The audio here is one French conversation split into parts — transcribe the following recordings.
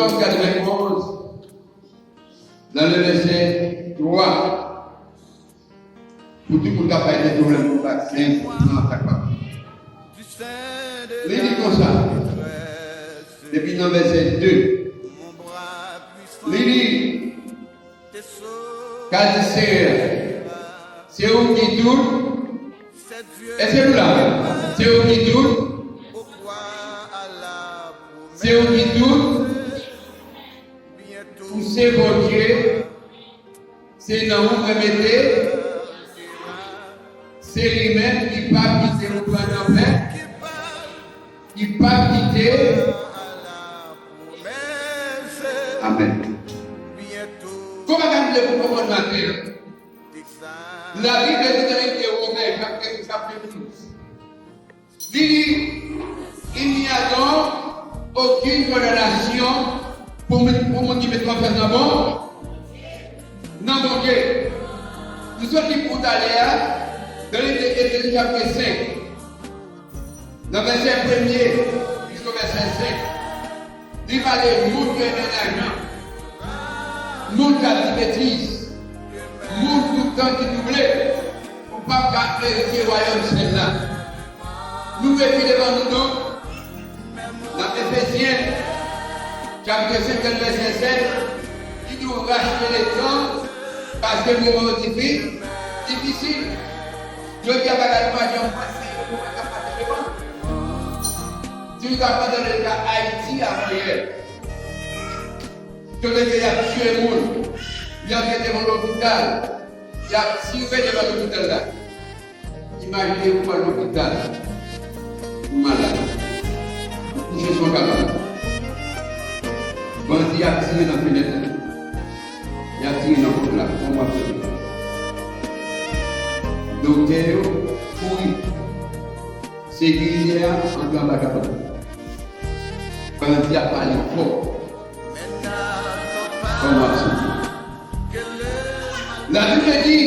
Psaume 91, dans le verset 3, pour tout le monde qui a fait des problèmes de vaccin, non, ça pas. Il dit comme ça. Depuis dans le verset 2, il dit, car c'est où qui tourne, et c'est où là, c'est où qui tourne, c'est où qui tourne, ou c'est bon Dieu, c'est dans où vous mettez, c'est lui-même qui ne pas quitter le plan d'enfer, qui ne pas quitter. Amen. Comment vous comprendre matin? La Bible est dans Romains, chapitre 12. Il dit, il n'y a donc aucune condamnation pour mon qui met confiance dans bon. Non, mon Dieu. Nous sommes qui pour d'aller dans l'Église chapitre 5. Dans le verset 1er jusqu'au verset 5. Il va aller monde qui est dans l'argent. Monde qui a dit bêtises. Monde tout le temps qui doublait. On ne peut pas garder le royaume celle-là. Nous mettons devant nous donc. Dans Éphésiens, chapitre 5, verset 7, il nous racheter les temps parce que nous sommes difficile. Je dis à la passer pour si vous avez dans le cas Haïti avant hier, que le pays a tué le monde, il a fait devant l'hôpital, il a tiré devant l'hôpital là. Imaginez-vous à l'hôpital, malade. Coucher son camarade. Bandit a tiré dans la fenêtre. Il a tiré dans la porte là. On va faire. Docteur, fouille. Sécurité en blanc de la cabane. Bandit a parlé fort. On va faire. La Bible dit,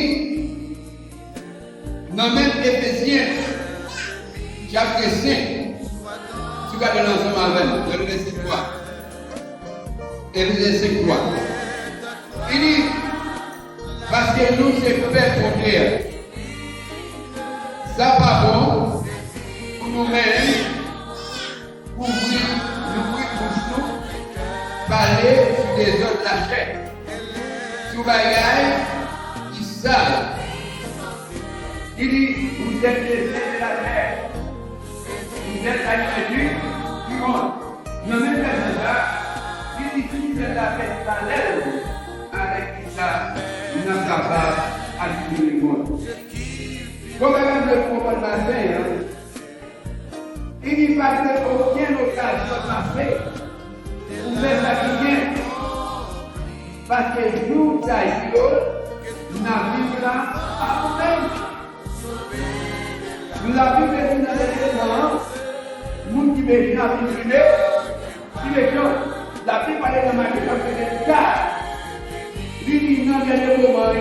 dans même Éphésiens, chapitre 5, tu vas de l'ensemble avec nous, le verset 3. Et le verset 3. Il dit, parce que nous, c'est fait pour terre. Ça va bon pour nous-mêmes, pour nous, parler sur des autres de la chair. Sous bagaille, ils savent. Il dit, vous êtes les saints de la terre. Vous êtes alimentés du monde. Nous même là, il dit si vous êtes la fête parallèle avec ça, nous sommes capables d'allumer le monde. Comme le comprendre matin, il dit pas qu'aucune occasion passée pour faire la vie. Parce que nous, nous vivons là à nous-mêmes. Nous avons vu que nous avons nous qui veulent la vie privée, qui veulent la plupart des gens qui ont fait des cas. Lui dit non, il y a des moments,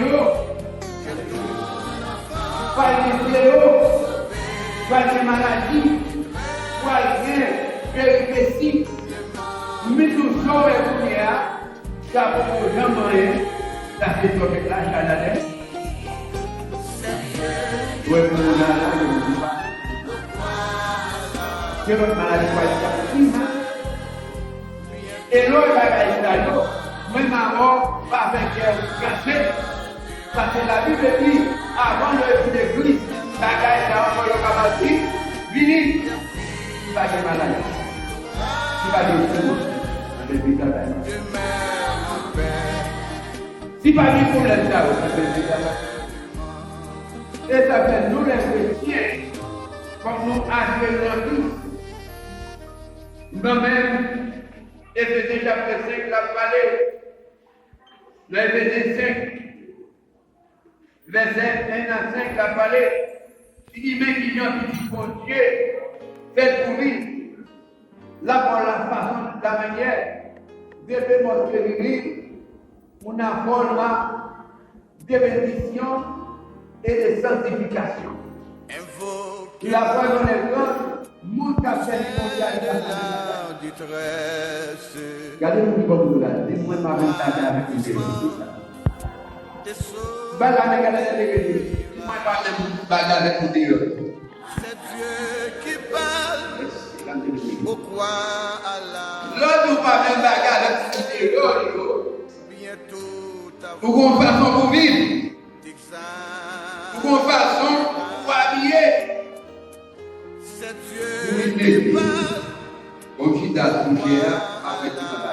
pas des fléaux, pas des maladies, pas des péripéties. Mais nous sommes les ça pour les gens moyens, ça fait avec la chaleur. Oui, pour nous, que votre maladie va être et l'autre va être même avant, pas avec caché, parce que la Bible dit, avant le l'église, la caille est encore le capacité, vini, il va être malade. Il va être fou, depuis ta taille. Si pas de problème, ça va et ça fait nous les chrétiens, comme nous accueillons tous. Nous-mêmes, Éphésiens chapitre 5, la parlé. L'Éphésiens 5, verset 1 à 5, la parlé. Il dit, mais qu'il y a pour Dieu, fait pour lui, là pour la façon, la manière, de montrer une forme de bénédiction et de sanctification. Il a pas dans les grands, monte à cette mondialisation. Regardez-vous comme vous là. Dites-moi ma même bagarre avec une déesse. Bagarre avec une déesse. Dites-moi ma même bagarre avec une déesse. C'est Dieu qui parle. Pourquoi Allah? L'autre ou pas même bagarre avec une déesse. Bientôt Pour qu'on fasse pour vivre. Pour qu'on fasse pour habiller. C'est Dieu qui parle. On qui t'a touché après tout ça.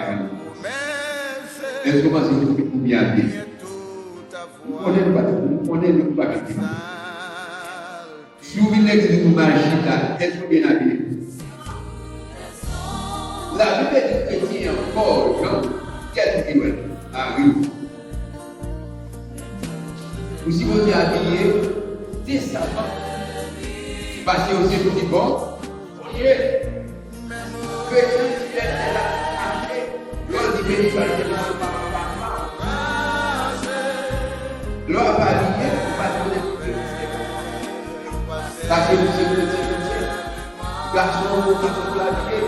Est-ce que moi c'est pour bien habiller? On est le pas qui si vous venez de nous marcher là, est-ce que vous bien habillé? La Bible dit chrétien encore, Jean, qu'est-ce qu'il veut? Ah oui. Ou si vous êtes habillé, décemment, passez aussi pour du bon, on y est. Chrétien, si elle est là, l'on dit béni par le l'on va habiller, on va donner pour Dieu. Parce que vous êtes chrétien, garçon, vous êtes habillé.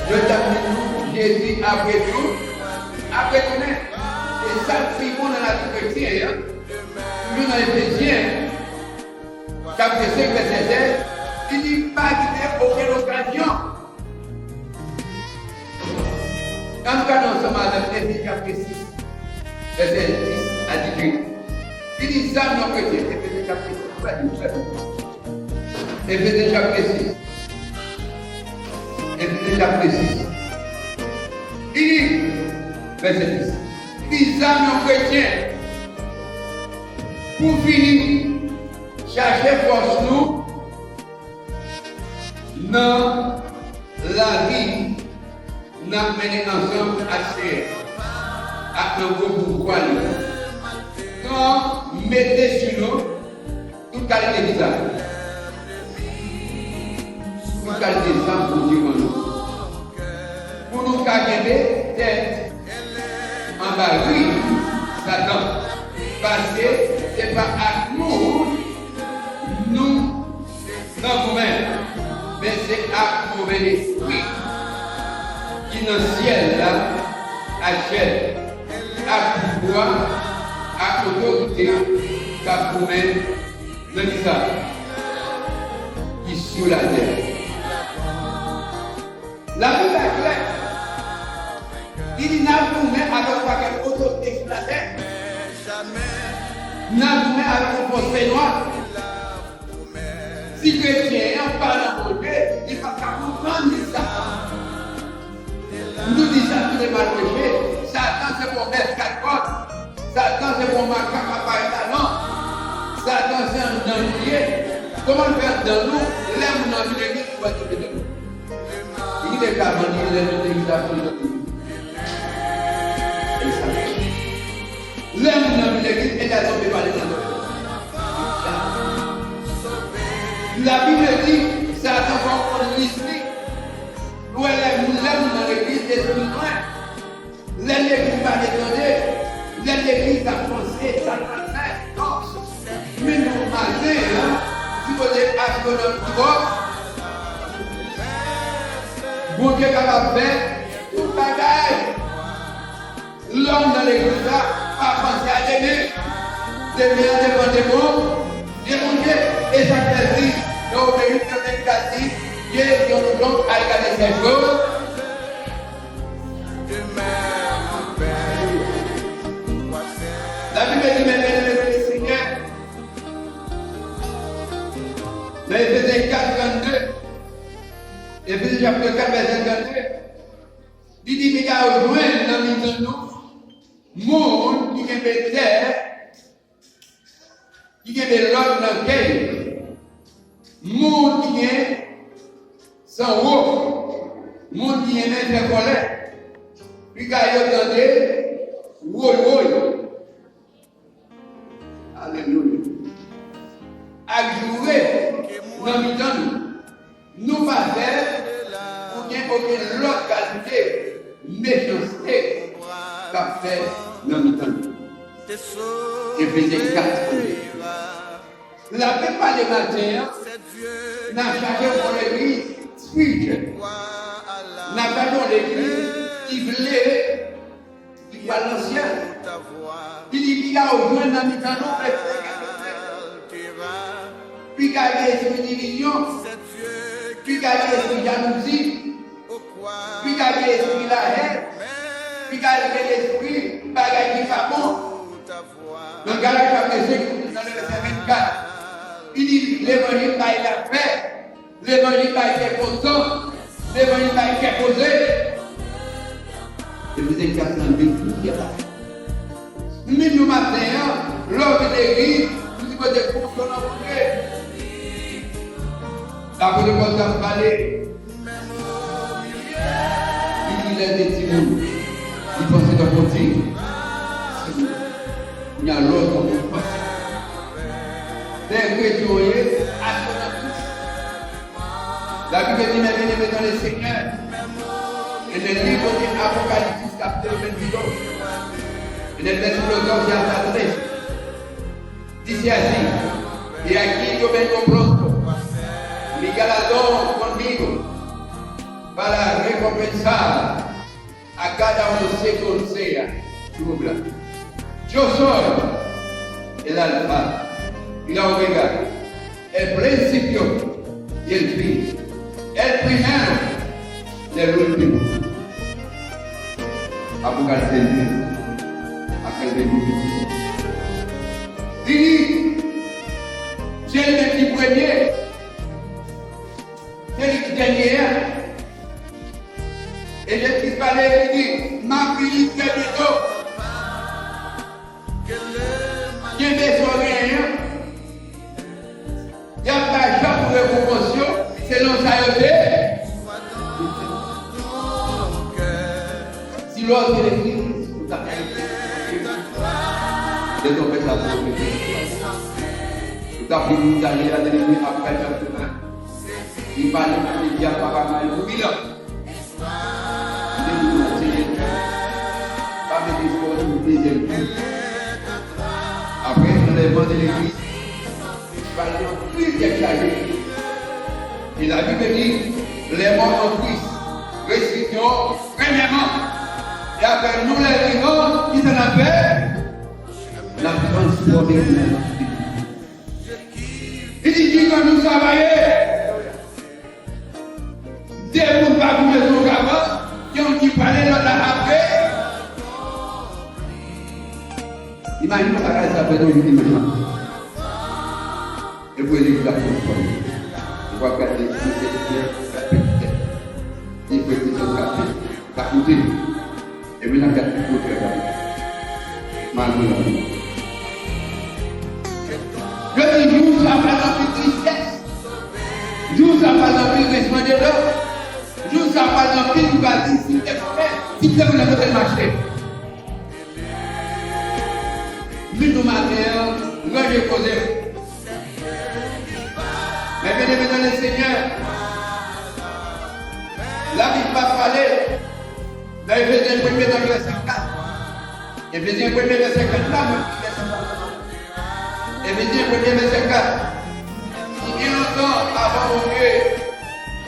Dieu t'a mis nous, Jésus après tout, et ça fait qu'on a la vie chrétienne. Nous dans Éphésiens, chapitre 5, verset 7, il dit pas quitter aucune occasion. Quand nous regardons ensemble dans Éphésiens chapitre 6, verset 10 à 18, il dit ça, nos chrétiens, Éphésiens chapitre 6, Éphésiens chapitre 6. Éphésiens chapitre 6. Il dit, verset 10, il dit ça, nos chrétiens, pour finir, chercher force nous dans la vie, nous mener ensemble à faire, à un gros pourquoi nous. Quand mettez sur nous toute qualité de ça. Toute qualité de ça pour dire nous. Pour nous garder tête en bas, oui, Satan. Parce que ce n'est pas à nous, dans vous-mêmes, mais c'est à mauvais esprit qui dans le ciel là achète à pouvoir, à autorité, qu'à vous-même, dans ça, qui sur la terre. La Bible est claire. Il dit n'a vous-même avec quoi qu'elle autorité sur la terre. N'a vous-même avec une force noire. Si chrétien parle en Dieu, il ne va pas comprendre ça. Nous disons ça tous les mal péchés. Satan c'est pour mettre 4 cordes. Satan c'est pour marquer papa et talent. Satan c'est un dangers. Comment le faire dans nous? L'aime dans l'église pour être de nous. Il est qu'à venir l'église de l'église. L'aime dans l'église est à tomber par les gens. La Bible dit, Satan va prendre l'esprit. Où elle est, nous l'aime dans l'église des loin. L'église va détendre. L'église a pensé, ça va faire. Mais nous, matin, si vous êtes astronome du corps, bon Dieu capable de faire tout bagaille. L'homme dans l'église là, a pensé à l'aimer. D'aimer indépendamment, demander et ça fait dire. Donc, il y a une quasi, Dieu nous donc à regarder ces choses. La Bible dit, mais le Seigneur, dans Éphésiens 4, 22, Éphésiens chapitre 4, verset 22, il dit, mais il y a au loin dans nous, monde qui est terre, qui est l'homme dans lequel monde qui est sans haut, monde qui est même de colère. Puis quand il entendait, oui. Alléluia. À jouer dans le temps, nous pas faire pour qu'il y ait aucune localité, méchanceté qu'a fait dans le temps. Éphésiens 4. La paix pas les matins, n'a chargé pour l'église spirituel. Nous avons l'église qui voulait, qui voit l'ancien, qui dit qu'il y a au moins dans le temps, puis qu'il y a l'esprit de division, puis qu'il y a l'esprit de jalousie, puis qu'il y a l'esprit de la haine, puis qu'il y a l'esprit de bagaille qui va bon. Dans Galates chapitre 5, dans le verset 24, il dit l'évangile va être la paix, l'évangile va être content, l'évangile va être posé. Et vous êtes 400 000 qui est là. Mais nous matin, l'homme de l'église, nous disons des fonctions dans le monde. La bonne chose à parler. Il est des petits mots. Il pense dans le côté. Il y a l'autre comme on pense. Des chrétiens, la Bible dit, mais dans le Seigneur. Et le livre de Apocalypse, chapitre 22, et le verset 14 à 13, dice así, y aquí yo vengo pronto, mi galardón conmigo, para recompensar a cada uno según sea su obra. Yo soy el alfa y la omega, el principio y el fin, el primero y el último. Apocalipsis, aquel de Dios. Dit, c'est le petit premier, c'est le dernier. Et le petit palais dit, ma fille est bientôt. Qui est désormais, il n'y a pas de gens pour les promotions, selon sa idée. Si l'autre est l'église, vous avez des hommes qui ont vous avez vu d'aller à l'église après le chemin. Il parle de l'Église par rapport à l'Église. Pas de discours de deuxième coup. Après l'enlèvement de l'église, il parle de plus d'exagérer. Et la Bible dit, les morts en Christ, résurrection, premièrement. Et après nous les vivants, qui s'en a fait, la transformée. Il dit que nous travaillons, des pour pas vous mettre au gabon, qui ont dit parler dans la après. Imagine que ça fait donc une méchante. Et vous allez la transformer. Il va faire des choses. Il faut que vous fassiez la coûter. Et maintenant, il y a tout pour faire. Malgré je dis, jour, ça va dans une tristesse. Jour, ça va dans une question de l'eau. Jour, ça va dans une bâtisse. Si tu es prêt, si tu es prêt, tu peux marcher. Mais nous, matin, nous allons poser. Mais bien aimé dans le Seigneur, la Bible va parler. Dans Éphésiens 1 dans le verset 4. Éphésiens 1 verset 4 là, Éphésiens 1 verset 4. Si bien longtemps avant mon Dieu,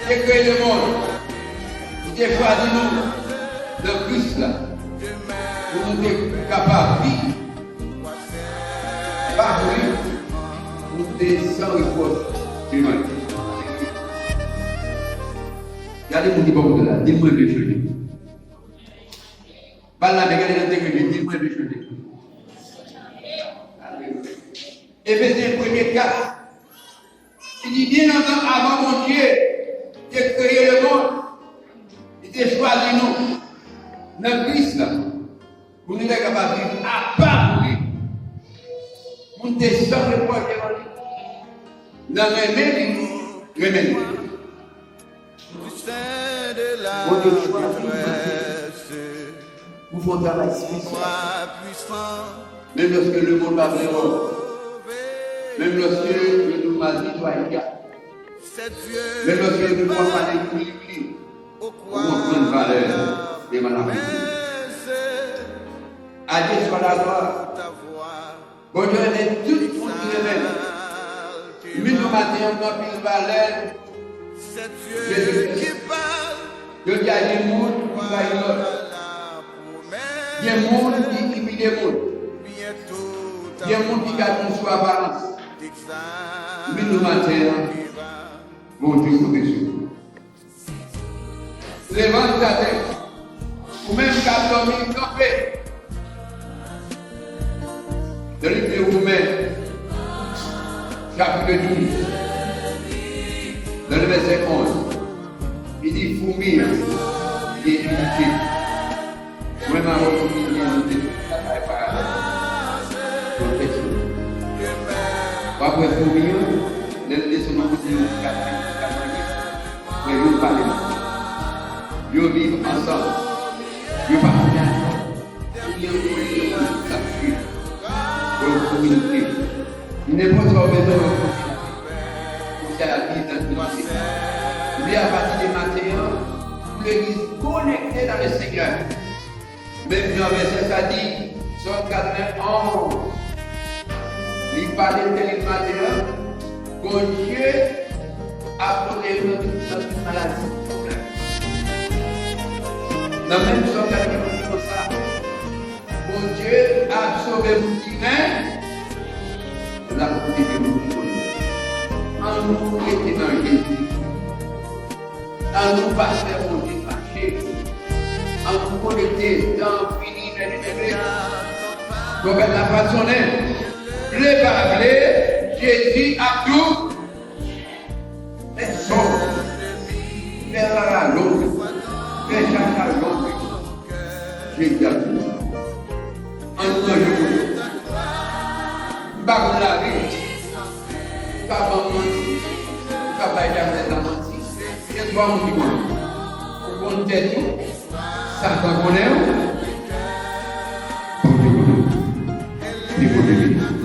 j'ai créé le monde, il a choisi nous, le Christ là, pour nous être capables de vivre, pas pour descendre et force du monde. Regardez mon diplôme de là, dis-moi de changer. Pas là, regardez la technique, dis-moi de changer. Éphésiens 1 4. Il dit bien longtemps avant mon Dieu, il a créé le monde, il a choisi nous, dans Christ là, pour nous être capables de vivre à part lui, pour nous descendre le poids de dans remède. Mon Dieu vous font travail puissant, même lorsque le monde va vraiment. Même lorsque nous m'avons toi et même lorsque nous ne pouvons pas l'équilibre, nous comprenons la valeur de ma vie. À Dieu soit la gloire. Bon Dieu est tout le monde qui remet. Mais nous matin, nous avons une valeur. Jésus-Christ Je dis à des gens qui va l'autre. Il y a des gens qui vivent des gens. Il y a des gens qui gardent son apparence. Mais nous matin, bon Dieu vous bénisse. Levante ta tête. Ou même qu'à dormir campé. Dans le livre de Romains, chapitre 12, dans le verset 11, il dit fourmille et unité. Moi, ma route, ça après fourmille, les descendants de ils parlent. Ils vivent ensemble. Ils parlent d'accord. Ils vivent pour communauté. N'importe quoi besoin de c'est la vie dans l'unité. Lui, à partir du matin, l'église connectée dans le Seigneur. Même dans le verset, ça dit, Somme 91, il parlait de matin, que Dieu a posé notre maladie. Dans même Somme 91, comme ça, que Dieu a sauvé mon divin. La beauté de nous en nous était dans Jésus, en nous passer mon Dieu fâché, en nous connecter dans fini de l'église. Comme elle l'a façonné, préparé, Jésus a tout, les sauts, les la l'autre, les chacun à l'autre, Jésus a tout. En nous, par la vie, par maman, par la menti. Qu'est-ce qu'on dit moi? Pour qu'on t'aide, ça t'en connaît? Pour te connaître.